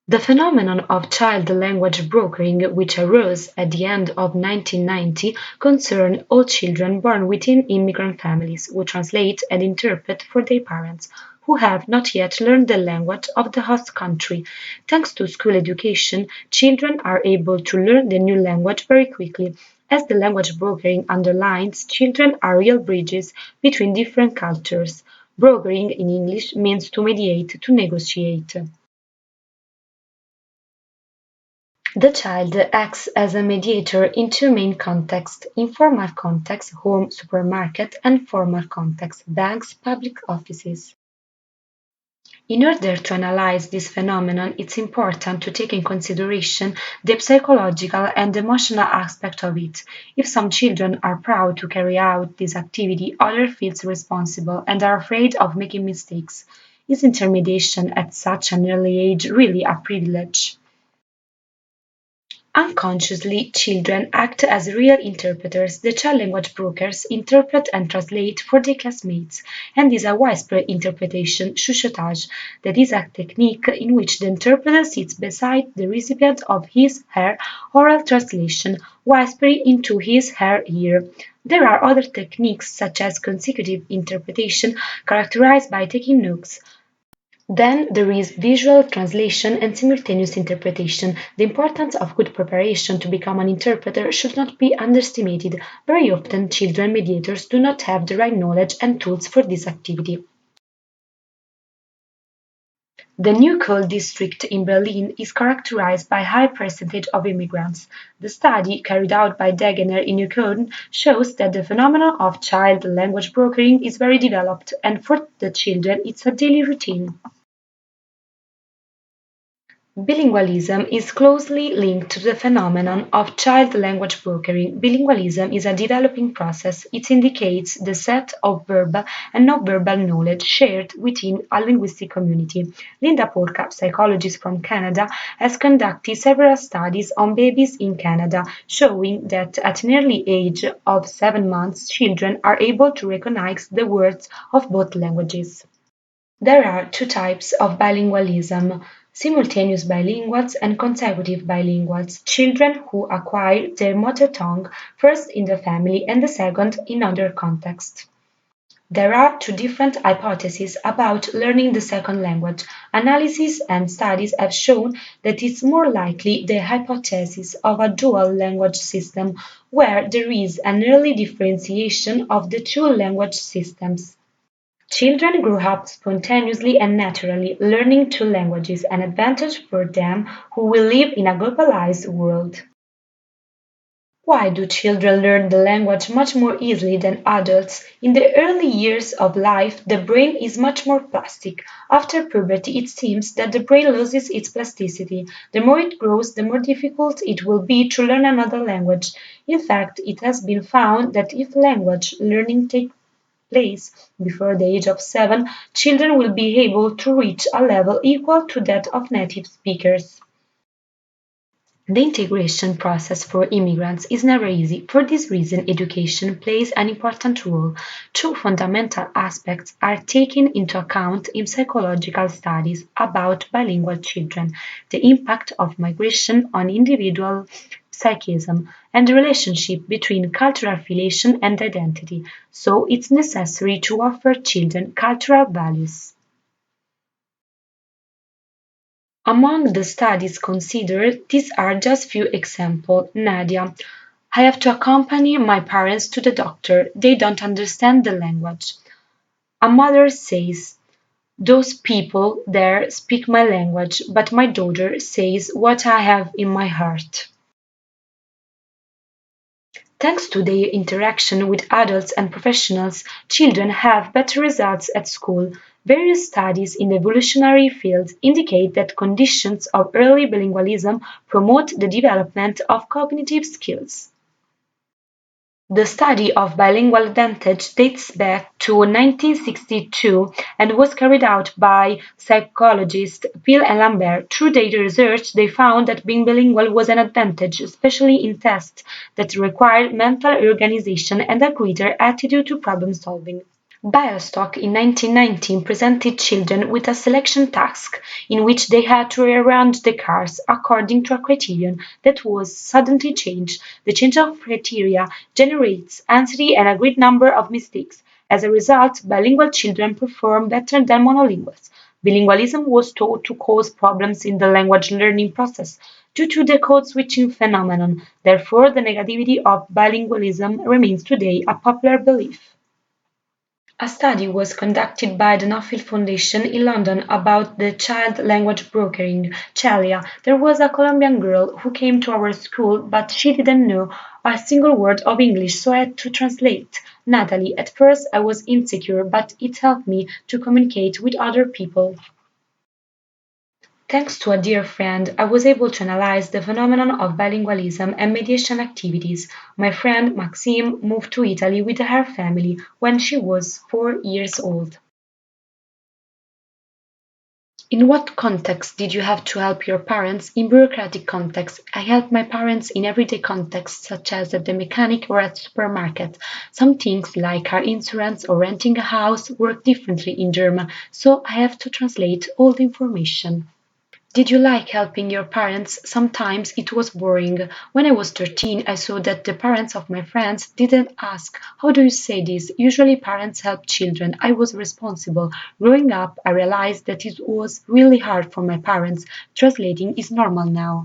The phenomenon of child language brokering, which arose at the end of 1990, concerned all children born within immigrant families who translate and interpret for their parents, who have not yet learned the language of the host country. Thanks to school education, children are able to learn the new language very quickly. As the language brokering underlines, children are real bridges between different cultures. Brokering in English means to mediate, to negotiate. The child acts as a mediator in two main contexts: informal context, home, supermarket, and formal context, banks, public offices. In order to analyze this phenomenon, it's important to take in consideration the psychological and emotional aspect of it. If some children are proud to carry out this activity, others feel responsible and are afraid of making mistakes. Is intermediation at such an early age really a privilege? Unconsciously, children act as real interpreters. The child language brokers interpret and translate for their classmates, and is a widespread interpretation chuchotage, that is a technique in which the interpreter sits beside the recipient of his/her oral translation, whispering into his/her ear. There are other techniques such as consecutive interpretation, characterized by taking notes. Then there is visual translation and simultaneous interpretation. The importance of good preparation to become an interpreter should not be underestimated. Very often, children mediators do not have the right knowledge and tools for this activity. The New Coal district in Berlin is characterized by a high percentage of immigrants. The study carried out by Degener in Neukölln shows that the phenomenon of child language brokering is very developed, and for the children it's a daily routine. Bilingualism is closely linked to the phenomenon of child language brokering. Bilingualism is a developing process. It indicates the set of verbal and non-verbal knowledge shared within a linguistic community. Linda Polka, psychologist from Canada, has conducted several studies on babies in Canada, showing that at an early age of 7 months, children are able to recognize the words of both languages. There are two types of bilingualism: simultaneous bilinguals and consecutive bilinguals, children who acquire their mother tongue first in the family and the second in other contexts. There are two different hypotheses about learning the second language. Analysis and studies have shown that it's more likely the hypothesis of a dual language system, where there is an early differentiation of the two language systems. Children grow up spontaneously and naturally, learning two languages, an advantage for them who will live in a globalized world. Why do children learn the language much more easily than adults? In the early years of life, the brain is much more plastic. After puberty, it seems that the brain loses its plasticity. The more it grows, the more difficult it will be to learn another language. In fact, it has been found that if language learning takes place before the age of 7, children will be able to reach a level equal to that of native speakers. The integration process for immigrants is never easy. For this reason, education plays an important role. Two fundamental aspects are taken into account in psychological studies about bilingual children: the impact of migration on individual psychism and the relationship between cultural affiliation and identity. So it's necessary to offer children cultural values. Among the studies considered, these are just few examples. Nadia: I have to accompany my parents to the doctor. They don't understand the language. A mother says, those people there speak my language, but my daughter says what I have in my heart. Thanks to their interaction with adults and professionals, children have better results at school. Various studies in the evolutionary field indicate that conditions of early bilingualism promote the development of cognitive skills. The study of bilingual advantage dates back to 1962 and was carried out by psychologists Peel and Lambert. Through their research, they found that being bilingual was an advantage, especially in tests that required mental organization and a greater attitude to problem solving. Biostock in 1919 presented children with a selection task in which they had to rearrange the cars according to a criterion that was suddenly changed. The change of criteria generates anxiety and a great number of mistakes. As a result, bilingual children perform better than monolinguals. Bilingualism was thought to cause problems in the language learning process due to the code switching phenomenon. Therefore, the negativity of bilingualism remains today a popular belief. A study was conducted by the Nuffield Foundation in London about the child language brokering. Celia, there was a Colombian girl who came to our school, but she didn't know a single word of English, so I had to translate. Natalie, at first I was insecure, but it helped me to communicate with other people. Thanks to a dear friend, I was able to analyze the phenomenon of bilingualism and mediation activities. My friend Maxime moved to Italy with her family when she was 4 years old. In what context did you have to help your parents? In bureaucratic context, I helped my parents in everyday contexts, such as at the mechanic or at supermarket. Some things like car insurance or renting a house work differently in German, so I have to translate all the information. Did you like helping your parents? Sometimes it was boring. When I was 13, I saw that the parents of my friends didn't ask, how do you say this? Usually parents help children. I was responsible. Growing up, I realized that it was really hard for my parents. Translating is normal now.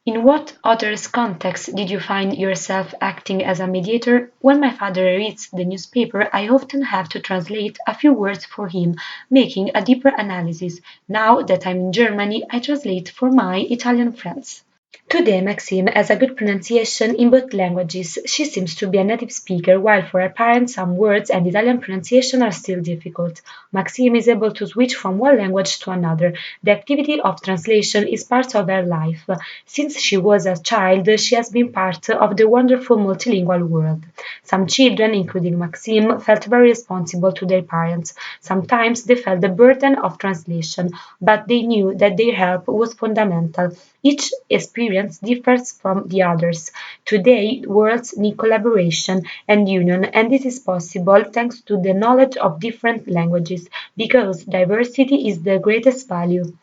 In what other contexts did you find yourself acting as a mediator? When my father reads the newspaper, I often have to translate a few words for him, making a deeper analysis. Now that I'm in Germany, I translate for my Italian friends. Today, Maxime has a good pronunciation in both languages. She seems to be a native speaker, while for her parents, some words and Italian pronunciation are still difficult. Maxime is able to switch from one language to another. The activity of translation is part of her life. Since she was a child, she has been part of the wonderful multilingual world. Some children, including Maxime, felt very responsible to their parents. Sometimes they felt the burden of translation, but they knew that their help was fundamental. Each experience differs from the others. Today, worlds need collaboration and union, and this is possible thanks to the knowledge of different languages, because diversity is the greatest value.